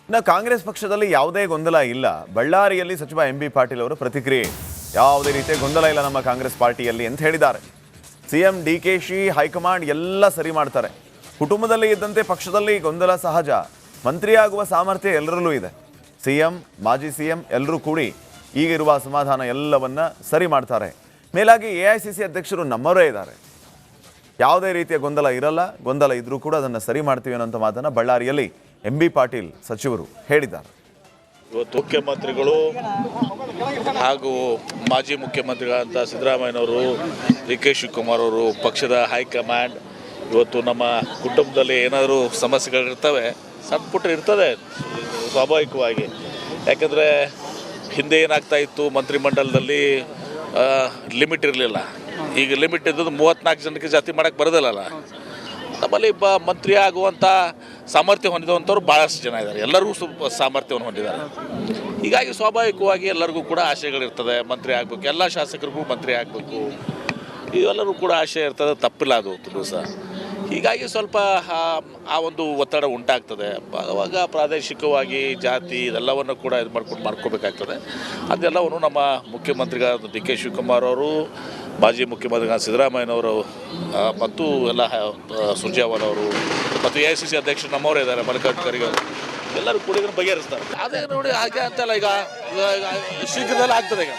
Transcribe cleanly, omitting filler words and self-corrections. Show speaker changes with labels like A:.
A: ಇನ್ನು ಕಾಂಗ್ರೆಸ್ ಪಕ್ಷದಲ್ಲಿ ಯಾವುದೇ ಗೊಂದಲ ಇಲ್ಲ. ಬಳ್ಳಾರಿಯಲ್ಲಿ ಸಚಿವ ಎಂ.ಬಿ. ಪಾಟೀಲ್ ಅವರ ಪ್ರತಿಕ್ರಿಯೆ, ಯಾವುದೇ ರೀತಿಯ ಗೊಂದಲ ಇಲ್ಲ ನಮ್ಮ ಕಾಂಗ್ರೆಸ್ ಪಾರ್ಟಿಯಲ್ಲಿ ಅಂತ ಹೇಳಿದ್ದಾರೆ. ಸಿಎಂ ಡಿ.ಕೆ.ಶಿ ಹೈಕಮಾಂಡ್ ಎಲ್ಲ ಸರಿ ಮಾಡ್ತಾರೆ. ಕುಟುಂಬದಲ್ಲಿ ಇದ್ದಂತೆ ಪಕ್ಷದಲ್ಲಿ ಗೊಂದಲ ಸಹಜ. ಮಂತ್ರಿಯಾಗುವ ಸಾಮರ್ಥ್ಯ ಎಲ್ಲರಲ್ಲೂ ಇದೆ. ಸಿಎಂ, ಮಾಜಿ ಸಿಎಂ ಎಲ್ಲರೂ ಕೂಡಿ ಈಗಿರುವ ಅಸಮಾಧಾನ ಎಲ್ಲವನ್ನ ಸರಿ ಮಾಡ್ತಾರೆ. ಮೇಲಾಗಿ ಎಐಸಿಸಿ ಅಧ್ಯಕ್ಷರು ನಮ್ಮವರೇ ಇದ್ದಾರೆ. ಯಾವುದೇ ರೀತಿಯ ಗೊಂದಲ ಇರಲ್ಲ. ಗೊಂದಲ ಇದ್ರೂ ಕೂಡ ಅದನ್ನು ಸರಿ ಮಾಡ್ತೀವಿ ಅನ್ನೋಂಥ ಮಾತನ್ನು ಬಳ್ಳಾರಿಯಲ್ಲಿ ಎಂ.ಬಿ. ಪಾಟೀಲ್ ಸಚಿವರು ಹೇಳಿದ್ದಾರೆ.
B: ಇವತ್ತು ಮುಖ್ಯಮಂತ್ರಿಗಳು ಹಾಗೂ ಮಾಜಿ ಮುಖ್ಯಮಂತ್ರಿಗಳಂತ ಸಿದ್ದರಾಮಯ್ಯನವರು, ಡಿ.ಕೆ. ಶಿವಕುಮಾರ್ ಅವರು, ಪಕ್ಷದ ಹೈಕಮಾಂಡ್ ಇವತ್ತು ನಮ್ಮ ಕುಟುಂಬದಲ್ಲಿ ಏನಾದರೂ ಸಮಸ್ಯೆಗಳಿರ್ತವೆ, ಸಣ್ಣ ಪುಟ್ಟ ಇರ್ತದೆ ಸ್ವಾಭಾವಿಕವಾಗಿ. ಯಾಕಂದರೆ ಹಿಂದೆ ಏನಾಗ್ತಾ ಇತ್ತು, ಮಂತ್ರಿಮಂಡಲದಲ್ಲಿ ಲಿಮಿಟ್ ಇರಲಿಲ್ಲ. ಈಗ ಲಿಮಿಟ್ ಇದ್ದದ್ದು 34 ಜನಕ್ಕೆ ಜಾಸ್ತಿ ಮಾಡೋಕ್ಕೆ ಬರೋದಿಲ್ಲಲ್ಲ. ನಮ್ಮಲ್ಲಿ ಮಂತ್ರಿ ಆಗುವಂಥ ಸಾಮರ್ಥ್ಯ ಹೊಂದಿದಂಥವ್ರು ಭಾಳಷ್ಟು ಜನ ಇದ್ದಾರೆ. ಎಲ್ಲರಿಗೂ ಸಾಮರ್ಥ್ಯವನ್ನು ಹೊಂದಿದ್ದಾರೆ. ಹೀಗಾಗಿ ಸ್ವಾಭಾವಿಕವಾಗಿ ಎಲ್ಲರಿಗೂ ಕೂಡ ಆಶಯಗಳಿರ್ತದೆ, ಮಂತ್ರಿ ಆಗಬೇಕು, ಎಲ್ಲ ಶಾಸಕರಿಗೂ ಮಂತ್ರಿ ಆಗಬೇಕು, ಇವೆಲ್ಲರೂ ಕೂಡ ಆಶಯ ಇರ್ತದೆ, ತಪ್ಪಿಲ್ಲ ಅದು ಸಹ. ಹೀಗಾಗಿ ಸ್ವಲ್ಪ ಆ ಒಂದು ಒತ್ತಡ ಉಂಟಾಗ್ತದೆ. ಆವಾಗ ಪ್ರಾದೇಶಿಕವಾಗಿ ಜಾತಿ ಇದೆಲ್ಲವನ್ನು ಕೂಡ ಇದು ಮಾಡ್ಕೋಬೇಕಾಗ್ತದೆ. ಅದೆಲ್ಲವನ್ನು ನಮ್ಮ ಮುಖ್ಯಮಂತ್ರಿಗಳಾದ ಡಿ.ಕೆ. ಶಿವಕುಮಾರ್ ಅವರು, ಮಾಜಿ ಮುಖ್ಯಮಂತ್ರಿಗಳ ಸಿದ್ದರಾಮಯ್ಯನವರು ಮತ್ತು ಎಲ್ಲ ಸುರ್ಜೇವಾಲಾ ಅವರು ಮತ್ತು ಎಐಸಿಸಿ ಅಧ್ಯಕ್ಷರು ನಮ್ಮವರೇ ಇದ್ದಾರೆ, ಮಲ್ಲಿಕಾರ್ಜುನ ಖರ್ಗೆ ಅವರು, ಎಲ್ಲರೂ ಕೂಡ ಇದನ್ನು ಬಗೆಹರಿಸ್ತಾರೆ. ಅದೇ ನೋಡಿ ಹಾಗೆ ಅಂತಲ್ಲ, ಈಗ ಶೀಘ್ರದಲ್ಲೇ ಆಗ್ತದೆ. ಈಗ